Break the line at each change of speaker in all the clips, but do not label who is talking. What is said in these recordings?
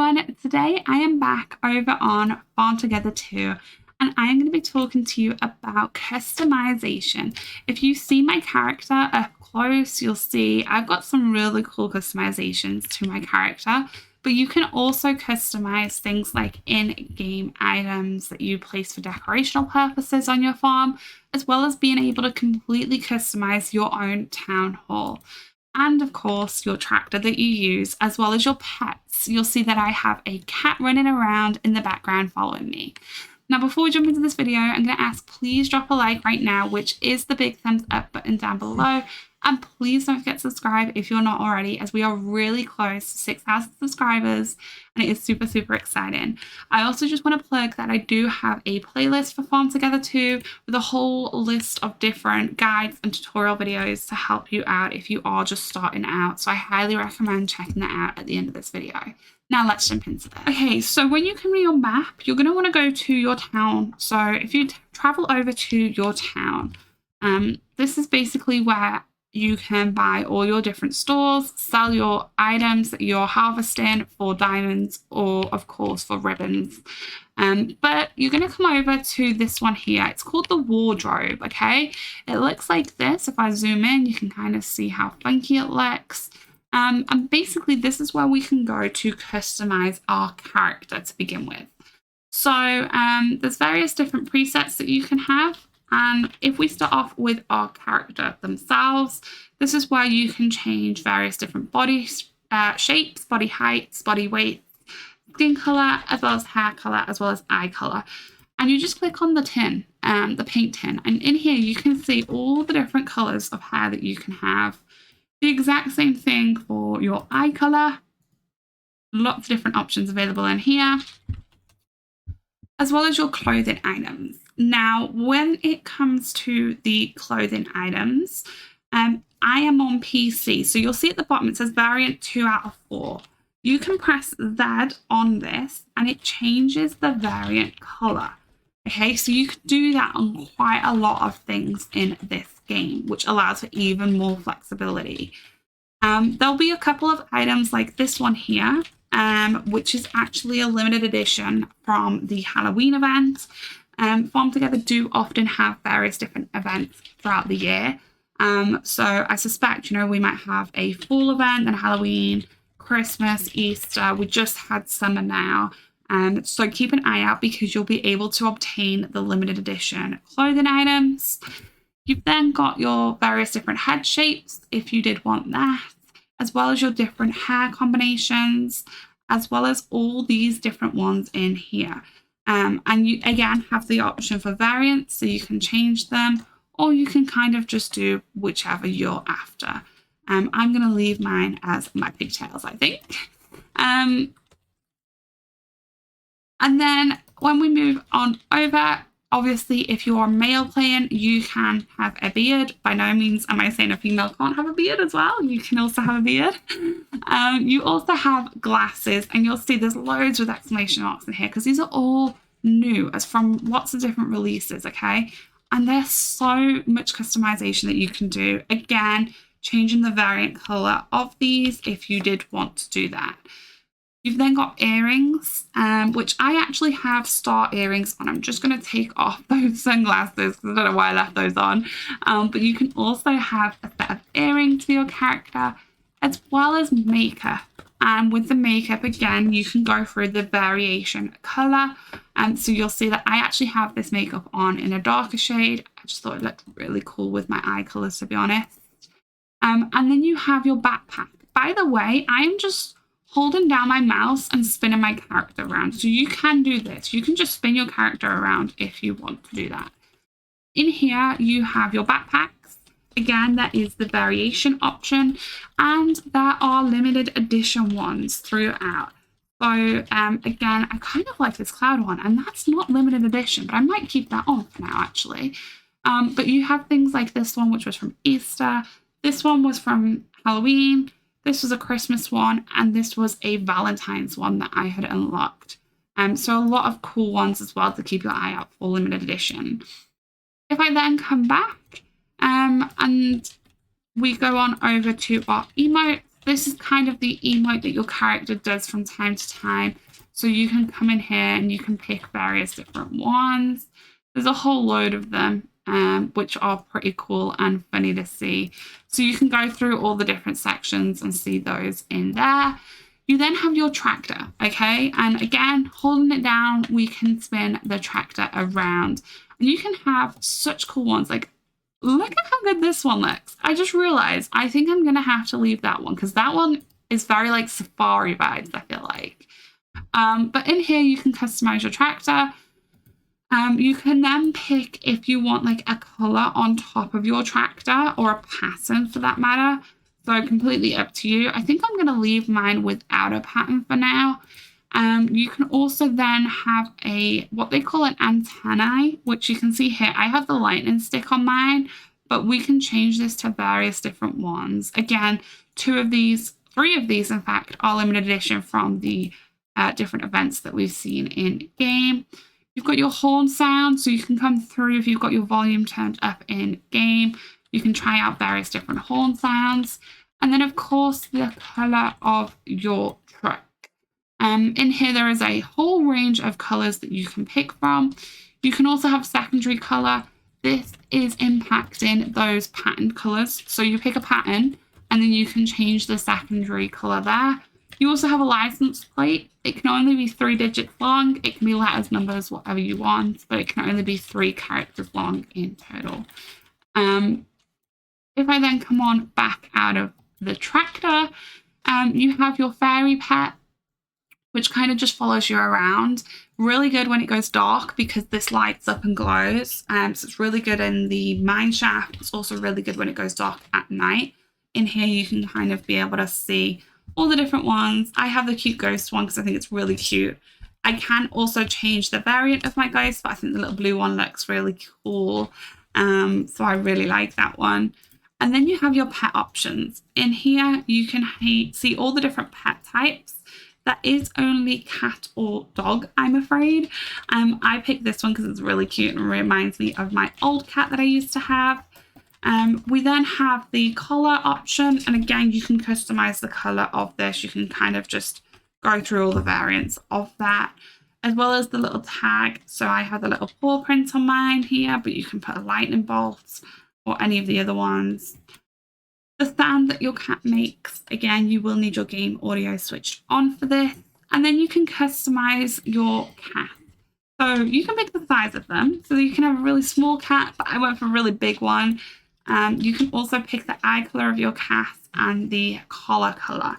everyone. Today I am back over on Farm Together 2 and I am going to be talking to you about customization. If you see my character up close, you'll see I've got some really cool customizations to my character, but you can also customize things like in-game items that you place for decorational purposes on your farm, as well as being able to completely customize your own town hall. And of course, your tractor that you use, as well as your pets. You'll see that I have a cat running around in the background following me. Now, before we jump into this video, I'm going to ask, please drop a like right now, which is the big thumbs up button down below. And please don't forget to subscribe if you're not already, as we are really close to 6,000 subscribers and it is super, super exciting. I also just want to plug that I do have a playlist for Farm Together 2 with a whole list of different guides and tutorial videos to help you out if you are just starting out. So I highly recommend checking that out at the end of this video. Now let's jump into this. Okay, so when you come to your map, you're going to want to go to your town. So if you travel over to your town, this is basically where you can buy all your different stores, sell your items that you're harvesting for diamonds or, of course, for ribbons. But you're going to come over to this one here. It's called the wardrobe, okay? It looks like this. If I zoom in, you can kind of see how funky it looks. And basically, this is where we can go to customize our character to begin with. So there's various different presets that you can have. And if we start off with our character themselves, this is where you can change various different body shapes, body heights, body weight, skin color, as well as hair color, as well as eye color. And you just click on the tin, the paint tin. And in here, you can see all the different colors of hair that you can have. The exact same thing for your eye color. Lots of different options available in here, as well as your clothing items. Now, when it comes to the clothing items, I am on PC. So you'll see at the bottom, it says variant 2 out of 4. You can press Z on this and it changes the variant color. Okay, so you can do that on quite a lot of things in this game, which allows for even more flexibility. There'll be a couple of items like this one here, which is actually a limited edition from the Halloween event. Farm Together do often have various different events throughout the year. So I suspect, we might have a fall event and Halloween, Christmas, Easter. We just had summer now. So keep an eye out because you'll be able to obtain the limited edition clothing items. You've then got your various different head shapes if you did want that, as well as your different hair combinations, as well as all these different ones in here. And you, again, have the option for variants, so you can change them, or you can kind of just do whichever you're after. I'm going to leave mine as my pigtails, I think. And then when we move on over, obviously, if you're male playing, you can have a beard. By no means am I saying a female can't have a beard as well. You can also have a beard. You also have glasses, and you'll see there's loads with exclamation marks in here because these are all new, as from lots of different releases, okay? And there's so much customization that you can do. Again, changing the variant color of these if you did want to do that. You've then got earrings, which I actually have star earrings on. I'm just going to take off those sunglasses because I don't know why I left those on. But you can also have a set of earrings for your character, as well as makeup. And with the makeup, again, you can go through the variation color. So you'll see that I actually have this makeup on in a darker shade. I just thought it looked really cool with my eye colors, to be honest. And then you have your backpack. By the way, I'm just holding down my mouse and spinning my character around. So you can do this. You can just spin your character around if you want to do that. In here, you have your backpacks. Again, that is the variation option. And there are limited edition ones throughout. So again, I kind of like this cloud one, and that's not limited edition, but I might keep that on for now, actually. But you have things like this one, which was from Easter. This one was from Halloween. This was a Christmas one, and this was a Valentine's one that I had unlocked. So a lot of cool ones as well to keep your eye out for limited edition. If I then come back and we go on over to our emotes, this is kind of the emote that your character does from time to time. So you can come in here and you can pick various different ones. There's a whole load of them, which are pretty cool and funny to see. So you can go through all the different sections and see those in there. You then have your tractor, okay? And again, holding it down, we can spin the tractor around. And you can have such cool ones. Like, look at how good this one looks. I just realized I think I'm going to have to leave that one because that one is very like safari vibes, I feel like. But in here, you can customize your tractor. You can then pick if you want like a color on top of your tractor or a pattern for that matter. So completely up to you. I think I'm going to leave mine without a pattern for now. You can also then have what they call an antennae, which you can see here. I have the lightning stick on mine, but we can change this to various different ones. Again, 3 of these, in fact, are limited edition from the different events that we've seen in game. You've got your horn sound, so you can come through if you've got your volume turned up in game. You can try out various different horn sounds. And then, of course, the color of your truck. In here, there is a whole range of colors that you can pick from. You can also have secondary color. This is impacting those patterned colors. So you pick a pattern and then you can change the secondary color there. You also have a license plate. It can only be 3 digits long. It can be letters, numbers, whatever you want, but it can only be 3 characters long in total. If I then come on back out of the tractor, you have your fairy pet, which kind of just follows you around. Really good when it goes dark because this lights up and glows. So it's really good in the mine shaft. It's also really good when it goes dark at night. In here, you can kind of be able to see all the different ones. I have the cute ghost one because I think it's really cute. I can also change the variant of my ghost, but I think the little blue one looks really cool. So I really like that one. And then you have your pet options. In here, you can see all the different pet types. That is only cat or dog, I'm afraid. I picked this one because it's really cute and reminds me of my old cat that I used to have. We then have the color option. And again, you can customize the color of this. You can kind of just go through all the variants of that, as well as the little tag. So I have the little paw print on mine here, but you can put a lightning bolt or any of the other ones. The sound that your cat makes, again, you will need your game audio switched on for this. And then you can customize your cat. So you can pick the size of them. So you can have a really small cat, but I went for a really big one. You can also pick the eye color of your cat and the collar color.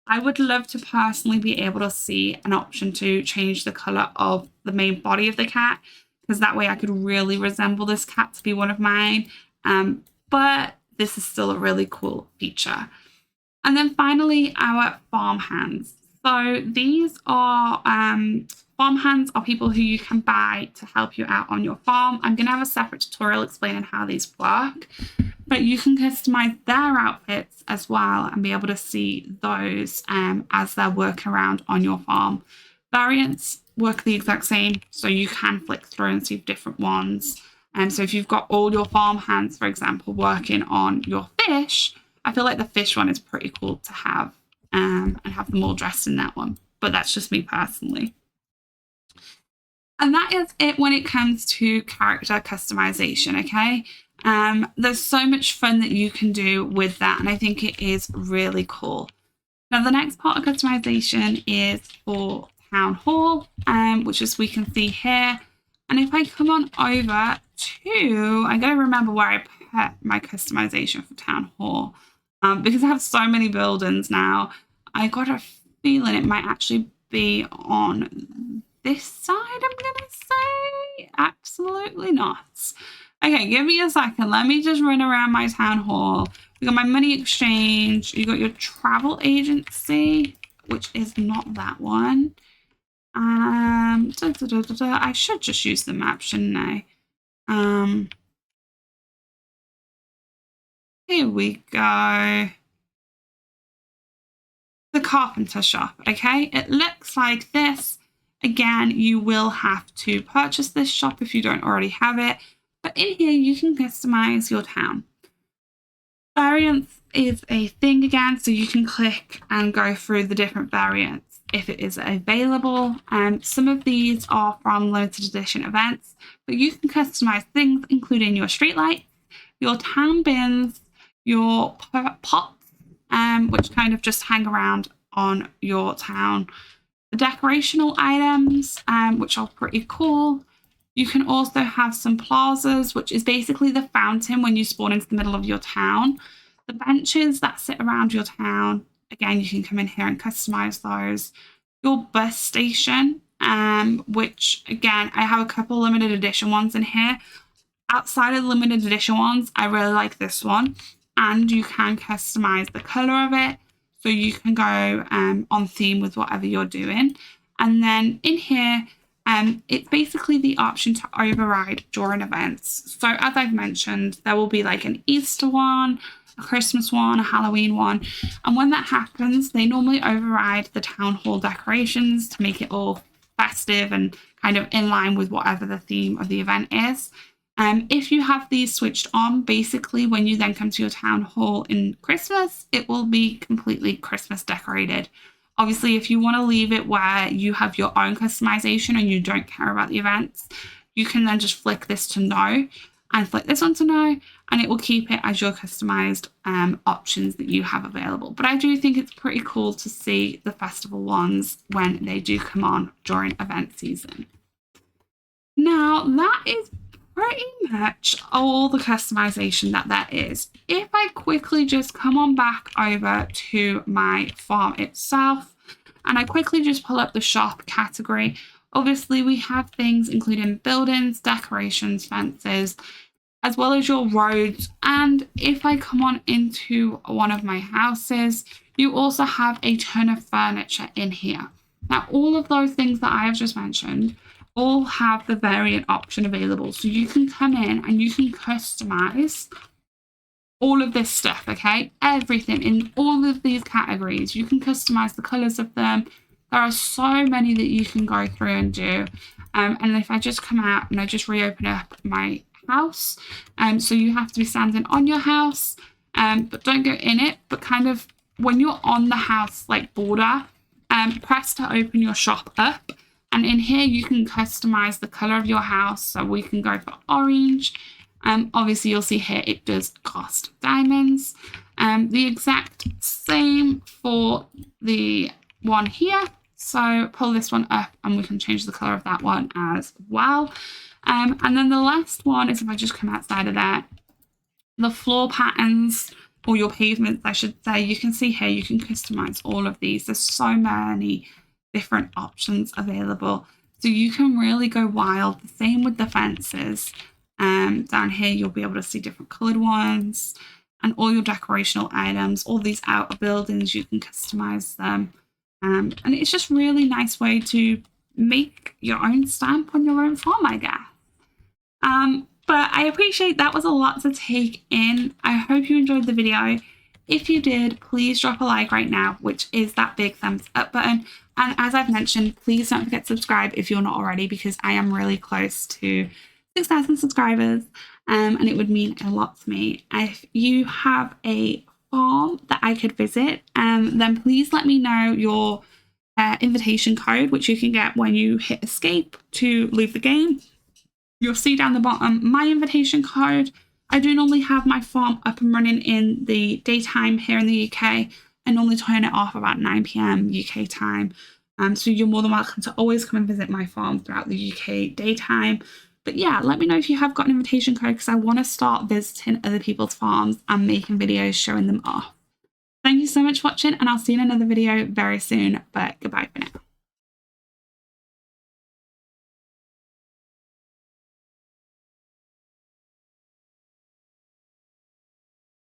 I would love to personally be able to see an option to change the color of the main body of the cat, because that way I could really resemble this cat to be one of mine. But this is still a really cool feature. And then finally, our farm hands. So these are farm hands are people who you can buy to help you out on your farm. I'm going to have a separate tutorial explaining how these work, but you can customize their outfits as well and be able to see those as they're working around on your farm. Variants work the exact same, so you can flick through and see different ones. So if you've got all your farm hands, for example, working on your fish, I feel like the fish one is pretty cool to have and have them all dressed in that one. But that's just me personally. And that is it when it comes to character customization, okay? There's so much fun that you can do with that, and I think it is really cool. Now, the next part of customization is for Town Hall, which as we can see here. And if I come on over to, I'm going to remember where I put my customization for Town Hall, because I have so many buildings now. I got a feeling it might actually be on this side, I'm going to say. Absolutely not. Okay, give me a second. Let me just run around my Town Hall. We got my money exchange. You got your travel agency, which is not that one. I should just use the map, shouldn't I? Here we go. The carpenter shop, okay? It looks like this. Again, you will have to purchase this shop if you don't already have it. But in here, you can customize your town. Variants is a thing again, so you can click and go through the different variants if it is available. Some of these are from limited edition events, but you can customize things including your streetlight, your town bins, your pots, which kind of just hang around on your town, the decorational items, which are pretty cool. You can also have some plazas, which is basically the fountain when you spawn into the middle of your town. The benches that sit around your town, again, you can come in here and customize those. Your bus station, which again, I have a couple limited edition ones in here. Outside of the limited edition ones, I really like this one, and you can customize the color of it. So you can go on theme with whatever you're doing. And then in here, it's basically the option to override during events. So as I've mentioned, there will be like an Easter one, a Christmas one, a Halloween one. And when that happens, they normally override the town hall decorations to make it all festive and kind of in line with whatever the theme of the event is. If you have these switched on, basically when you then come to your town hall in Christmas, it will be completely Christmas decorated. Obviously, if you want to leave it where you have your own customization and you don't care about the events, you can then just flick this to no and flick this one to no, and it will keep it as your customized options that you have available. But I do think it's pretty cool to see the festival ones when they do come on during event season. Now, that is pretty much all the customization that there is. If I quickly just come on back over to my farm itself and I quickly just pull up the shop category, obviously we have things including buildings, decorations, fences, as well as your roads. And if I come on into one of my houses, you also have a ton of furniture in here. Now, all of those things that I have just mentioned all have the variant option available. So you can come in and you can customize all of this stuff, okay? Everything in all of these categories. You can customize the colors of them. There are so many that you can go through and do. And if I just come out and I just reopen up my house, so you have to be standing on your house, but don't go in it, but kind of when you're on the house like border, press to open your shop up. And in here, you can customize the color of your house. So we can go for orange. Obviously, you'll see here it does cost diamonds. The exact same for the one here. So pull this one up and we can change the color of that one as well. And then the last one is if I just come outside of that, the floor patterns, or your pavements, I should say, you can see here, you can customize all of these. There's so many different options available, so you can really go wild. The same with the fences. Down here you'll be able to see different colored ones, and all your decorational items, all these outer buildings, you can customize them, and it's just really nice way to make your own stamp on your own farm, I guess. But I appreciate that was a lot to take in. I hope you enjoyed the video. If you did, please drop a like right now, which is that big thumbs up button. And as I've mentioned, please don't forget to subscribe if you're not already, because I am really close to 6,000 subscribers, and it would mean a lot to me. If you have a farm that I could visit, then please let me know your invitation code, which you can get when you hit escape to leave the game. You'll see down the bottom my invitation code. I do normally have my farm up and running in the daytime here in the UK. I normally turn it off about 9 p.m. UK time. So you're more than welcome to always come and visit my farm throughout the UK daytime. But yeah, let me know if you have got an invitation code, because I want to start visiting other people's farms and making videos showing them off. Thank you so much for watching, and I'll see you in another video very soon. But goodbye for now.